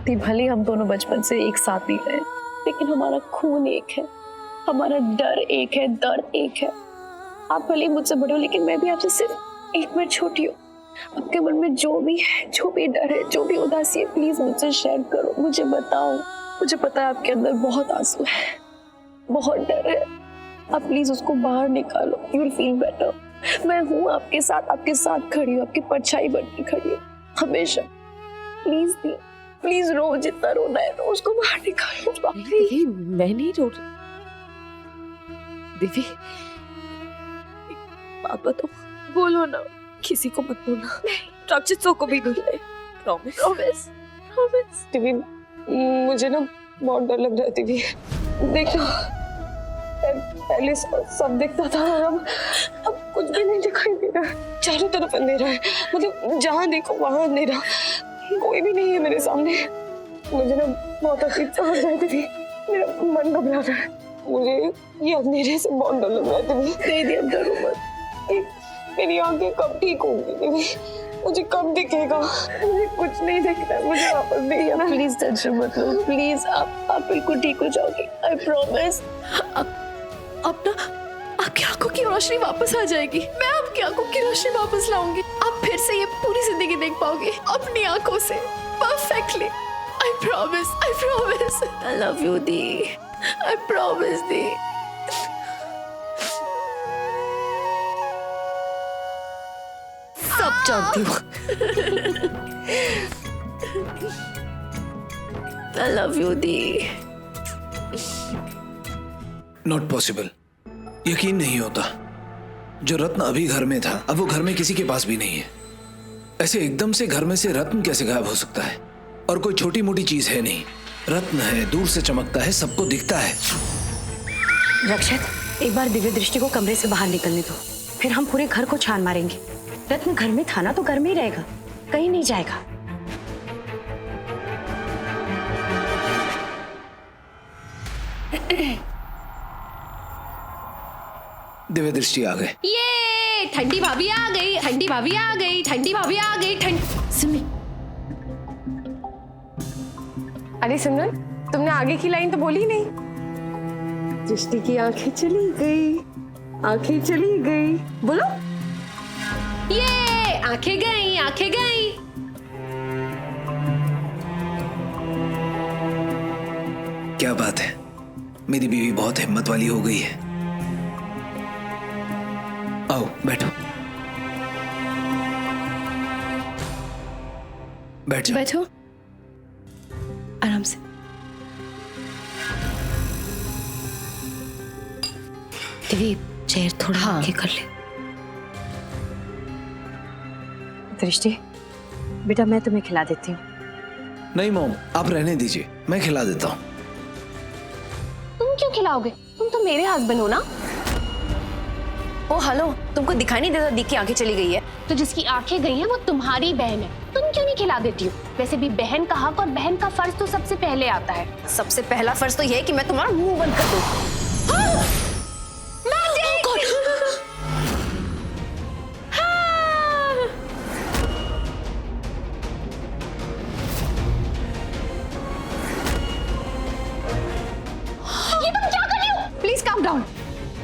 दी, भले हम दोनों बचपन से एक साथ नहीं रहे, लेकिन हमारा खून एक है, हमारा डर एक है, दर्द एक है। आप भले मुझसे बड़े हो, लेकिन मैं भी आपसे सिर्फ एक मिनट छोटी हूँ। आपके मन में जो भी है, जो भी डर है, जो भी उदासी है, प्लीज मुझसे शेयर करो, मुझे बताओ। मुझे पता है आपके अंदर बहुत आंसू है, बहुत डर है। आप प्लीज उसको बाहर निकालो, यू विल फील बेटर। मैं हूँ आपके साथ खड़ी हूँ, आपकी परछाई बनकर खड़ी हूँ हमेशा। प्लीज दी, प्लीज रो, जितना रोना है रो, उसको बाहर निकालो। देवी, मैं नहीं रो रही। देवी, बात बताओ, बोलो ना, किसी को मत बोलना, राक्षसों को भी नहीं। Promise, promise, promise. दिव्य, मुझे ना बहुत डर लग रहा है दिव्य। देखो, पहले सब दिखता था और अब कुछ भी नहीं दिखाई दे रहा है। चारों तरफ अंधेरा है, मतलब जहाँ देखो वहाँ अंधेरा, कोई भी नहीं है मेरे सामने। मुझे ना बहुत अजीब सा लग रहा है दिव्य, मेरा मन घबरा रहा है। मुझे ये अंधेरे से बहुत डर लग रहा है दिव्य। दीदी अब डरो मत, मेरी आंखें कब ठीक होंगी दिव्य? मुझे कब दिखेगा? मुझे कुछ नहीं दिखता, मुझे वापस दिखना। प्लीज टेंशन मत लो, प्लीज आप बिल्कुल ठीक हो जाओगे, आई प्रॉमिस। अब ना आपकी आंखों की रोशनी वापस आ जाएगी। मैं आपकी आंखों की रोशनी वापस लाऊंगी। आप फिर से ये पूरी जिंदगी देख पाओगे अपनी आंखों से perfectly. I promise, I promise. I love you दी, आई प्रॉमिस दी। सब जानती हूँ। आई लव यू दी। नॉट पॉसिबल, यकीन नहीं होता। जो रत्न अभी घर में था, अब वो घर में किसी के पास भी नहीं है। ऐसे एकदम से घर में से रत्न कैसे गायब हो सकता है? और कोई छोटी मोटी चीज है नहीं, रत्न है, दूर से चमकता है, सबको दिखता है। रक्षत, एक बार दिव्य दृष्टि को कमरे से बाहर निकलने दो, फिर हम पूरे घर को छान मारेंगे। रत्न घर में था ना तो घर में ही रहेगा, कहीं नहीं जाएगा। दिव्य दृष्टि आ गए। ये ठंडी भाभी आ गई, ठंडी भाभी आ गई, ठंडी भाभी आ गई। सिमी, अरे सिमरन, तुमने आगे की लाइन तो बोली नहीं। दृष्टि की आंखें चली गई, आंखें चली गई, बोलो। ये आंखें गई, आंखें गई। क्या बात है, मेरी बीवी बहुत हिम्मत वाली हो गई है। आओ बैठो, बैठ जाओ। बैठो आराम से। दिव्य, चेयर थोड़ा आगे कर ले। दृष्टि, बेटा मैं तुम्हें खिला देती हूँ। नहीं मॉम, आप रहने दीजिए, मैं खिला देता हूँ। तुम क्यों खिलाओगे? तुम तो मेरे हस्बैंड हो ना। ओ हेलो, तुमको दिखाई नहीं देता दी की आंखें चली गई है? तो जिसकी आंखें गई हैं वो तुम्हारी बहन है, तुम क्यों नहीं खिला देती हो? वैसे भी बहन का हक और बहन का फर्ज तो सबसे पहले आता है। सबसे पहला फर्ज तो यह है कि मैं तुम्हारा मुंह बंद कर दूं। ये तुम क्या कर रही हो? प्लीज काम डाउन,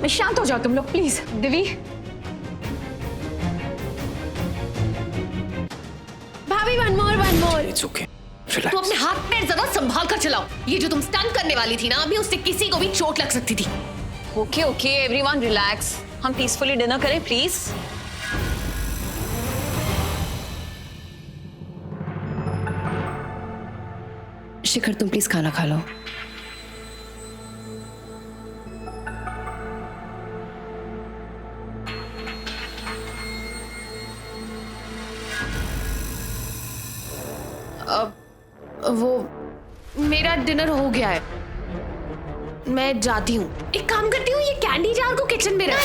मैं शांत हो जाओ तुम लोग प्लीज। दिव्य, भाभी वन मोर। इट्स ओके, तुम अपने हाथ पैर ज्यादा संभाल कर चलाओ। ये जो तुम स्टंट करने वाली थी ना, अभी उससे किसी को भी चोट लग सकती थी। ओके ओके एवरीवन रिलैक्स, हम पीसफुली डिनर करें प्लीज। शिखर तुम प्लीज खाना खा लो। वो मेरा डिनर हो गया है, मैं जाती हूँ। एक काम करती हूँ, ये कैंडी जार को किचन में रख।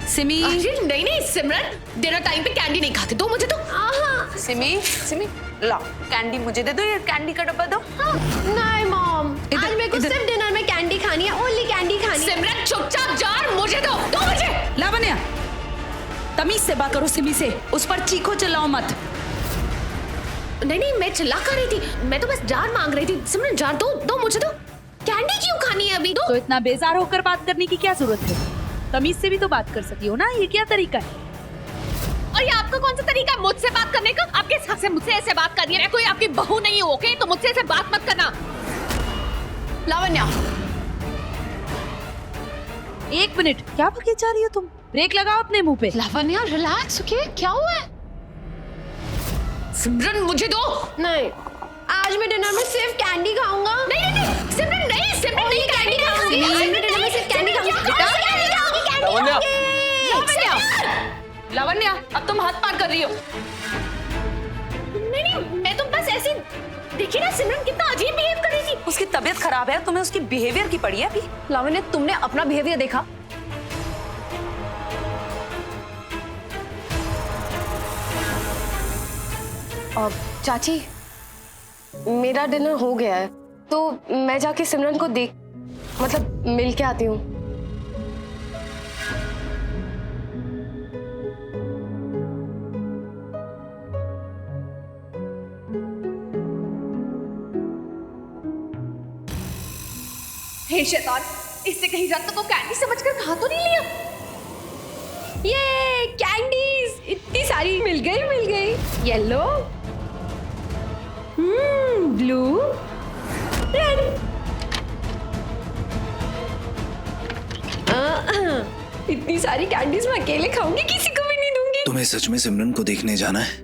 सिमी, अरे नहीं सिमरन, डिनर टाइम पे कैंडी नहीं खाते, दो मुझे तो। सिमी लाओ कैंडी मुझे दे दो, ये कैंडी का डब्बा दो। नहीं मॉम, आज मेरे को सिर्फ डिनर में कैंडी खानी है, ओनली कैंडी खानी है। सिमरन चुपचाप जार मुझे दो मुझे। लावण्या, तमीज से बात करो सिमी से, उस पर चीखो चिल्लाओ मत। नहीं नहीं, मैं चिल्ला कर रही थी, मैं तो बस जार मांग रही थी। सिमरन जार दो मुझे दो। कैंडी क्यों खानी है अभी? दो। तो इतना बेजार होकर बात करने की क्या जरूरत है? तमीज से भी तो बात कर सकती हो ना, ये क्या तरीका है? और ये आपका कौन सा तरीका है मुझसे बात करने का? आपके हिसाब से मुझसे ऐसे बात कर रही है? मैं कोई आपकी बहू नहीं हूँ, ओके? तो मुझसे ऐसे बात मत करना। लावण्या, 1 मिनट, क्या बके जा रही हो तुम? ब्रेक लगाओ अपने मुंह पे। Lavanya relax, okay? क्या हुआ है? सिमरन मुझे दो। नहीं, आज मैं डिनर में सिर्फ कैंडी खाऊंगा। नहीं नहीं नहीं, सिमरन नहीं, सिमरन नहीं, कैंडी खाऊंगी। मैं डिनर में सिर्फ कैंडी खाऊंगी। लावण्या, लावण्या, अब तुम हद पार कर रही हो। नहीं नहीं, मैं तो बस ऐसे देखिए ना, सिमरन कितना अजीब बिहेव कर रही थी। उसकी तबीयत खराब है, तुम्हें उसकी बिहेवियर की पड़ी है अभी। लावण्या, तुमने अपना बिहेवियर देखा? चाची, मेरा डिनर हो गया है, तो मैं जाके सिमरन को मिल के आती हूँ। हे शैतान, इससे कहीं रत्न को कैंडी समझकर खा तो नहीं लिया? ये कैंडीज इतनी सारी मिल गई। Yellow, blue, red. इतनी सारी कैंडीज मैं अकेले खाऊंगी, किसी को भी नहीं दूंगी। तुम्हें सच में सिमरन को देखने जाना है?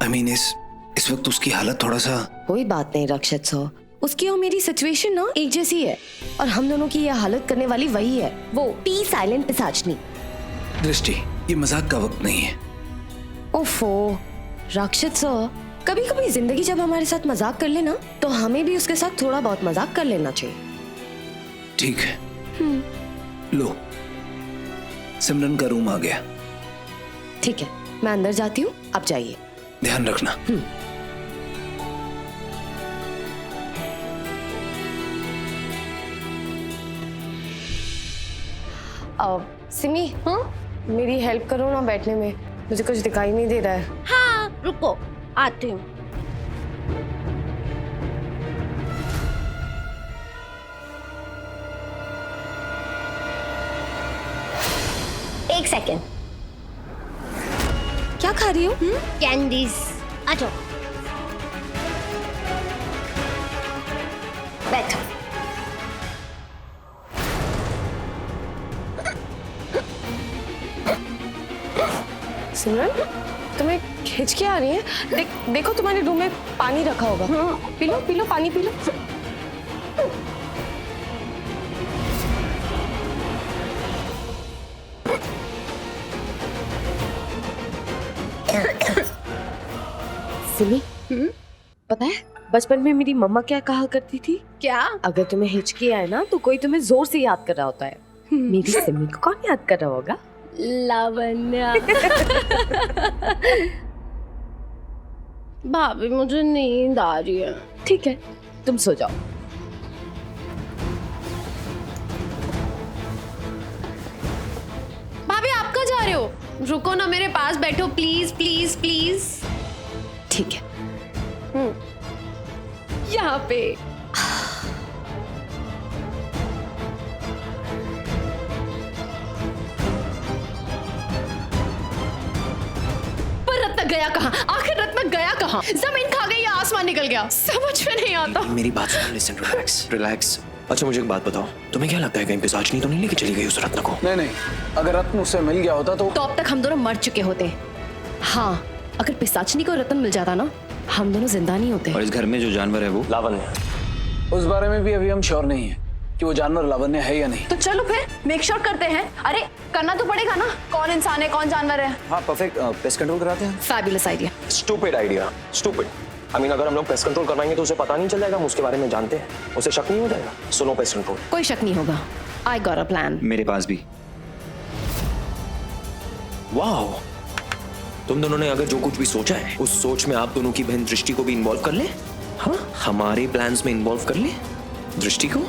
I mean, इस वक्त उसकी हालत थोड़ा सा। कोई बात नहीं रक्षित सो, उसकी और मेरी सिचुएशन ना एक जैसी है, और हम दोनों की यह हालत करने वाली वही है, वो पी साइलेंट पिशाचनी। दृष्टि, ये मजाक का वक्त नहीं है। ओफो रक्षित सो, कभी कभी जिंदगी जब हमारे साथ मजाक कर लेना, तो हमें भी उसके साथ थोड़ा बहुत मजाक कर लेना चाहिए। ठीक है, लो, सिमरन का रूम आ गया। ठीक है, मैं अंदर जाती हूँ, आप जाइए। ध्यान रखना। सिमी, मेरी हेल्प करो ना बैठने में, मुझे कुछ दिखाई नहीं दे रहा है। हाँ रुको, आती हूँ। एक सेकेंड, क्या खा रही हो? कैंडीज। आ जाओ, बैठो। सिमरन, तुम्हें हिचकी आ रही है? देखो तुम्हारे रूम में पानी रखा होगा। पी लो पानी पी लो। सिमी, पता है बचपन में मेरी मम्मा क्या कहा करती थी? क्या? अगर तुम्हें हिचकी आए ना, तो कोई तुम्हें जोर से याद कर रहा होता है। मेरी सिमी को कौन याद कर रहा होगा? लावण्या। भाभी, मुझे नींद आ रही है। ठीक है, तुम सो जाओ। भाभी, आप कहाँ जा रहे हो? रुको ना, मेरे पास बैठो प्लीज प्लीज प्लीज। ठीक है, यहाँ पे। पर रत्न गया कहाँ? आखिर रत्न गया कहाँ? जमीन खा गई या आसमान निकल गया? समझ में नहीं आता। मेरी बात सुनो, लिसन, रिलैक्स रिलैक्स। अच्छा मुझे एक बात बताओ, तुम्हें क्या लगता है कहीं पिशाचनी तो नहीं लेके चली गई उस रत्न को? नहीं, अगर रत्न उससे मिल गया होता तो अब तक हम दोनों मर चुके होते। हाँ, अगर पिशाचनी को रतन मिल जाता ना, हम दोनों जिंदा नहीं होते। और इस घर में जो जानवर है वो लावण्य। उस बारे में भी अभी हम श्योर नहीं है कि वो जानवर लावण्य है या नहीं। तो चलो फिर मेक श्योर करते हैं। अरे करना तो पड़ेगा ना, कौन इंसान है कौन जानवर है। हाँ परफेक्ट, पेस्ट कंट्रोल कराते हैं। Fabulous idea. Stupid idea, stupid. I mean अगर हम लोग पेस्ट कंट्रोल करवाएंगे तो उसे पता नहीं चल जाएगा, हम उसके बारे में जानते हैं, उसे शक नहीं हो जाएगा। सुनो पेस्ट कंट्रोल, कोई शक नहीं होगा। I got a plan. मेरे पास भी। वाओ, तुम दोनों ने अगर जो कुछ भी सोचा है उस सोच में आप दोनों की बहन दृष्टि को भी इन्वॉल्व कर ले। हाँ, हमारे प्लान्स में इन्वॉल्व कर ले दृष्टि को।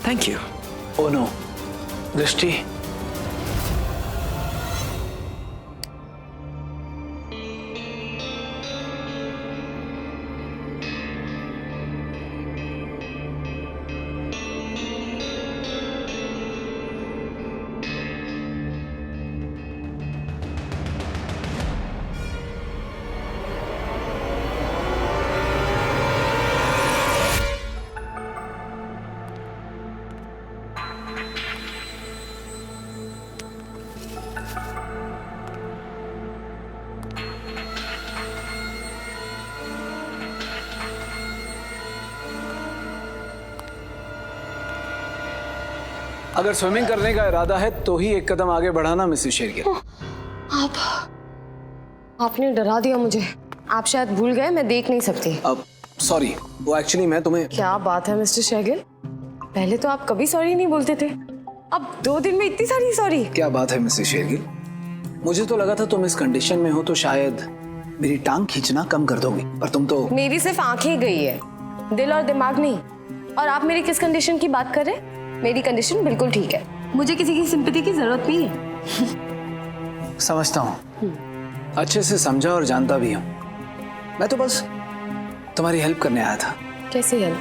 Thank you. ओह नो, दृष्टि, अगर स्विमिंग करने का इरादा है तो ही एक कदम आगे बढ़ाना मिसेस शेरगिल। आपने डरा दिया मुझे। आप शायद भूल गए, मैं देख नहीं सकती। अब सॉरी, वो एक्चुअली मैं तुम्हें क्या बात है मिस्टर शेगिल, पहले तो आप कभी सॉरी नहीं बोलते थे, अब 2 दिन में इतनी सारी सॉरी। क्या बात है मिसेस शेरगिल, मुझे तो लगा था तुम इस कंडीशन में हो तो शायद मेरी टांग खींचना कम कर दोगी, पर तुम तो। मेरी सिर्फ आंखें गई है, दिल और दिमाग नहीं। और आप मेरी किस कंडीशन की बात कर रहे हैं? मेरी कंडीशन बिल्कुल ठीक है, मुझे किसी की सिंपैथी की जरूरत नहीं है। समझता हूँ, अच्छे से समझा और जानता भी हूँ। मैं तो बस तुम्हारी हेल्प करने आया था। कैसे हेल्प?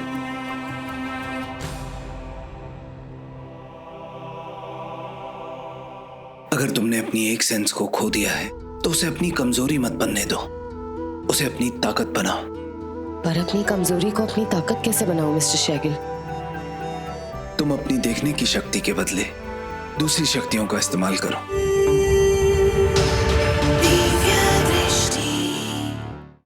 अगर तुमने अपनी एक सेंस को खो दिया है तो उसे अपनी कमजोरी मत बनने दो, उसे अपनी ताकत बनाओ। पर अपनी कमजोरी को अपनी ताकत कैसे बनाऊं मिस्टर शेगिल? तुम अपनी देखने की शक्ति के बदले दूसरी शक्तियों का इस्तेमाल करो।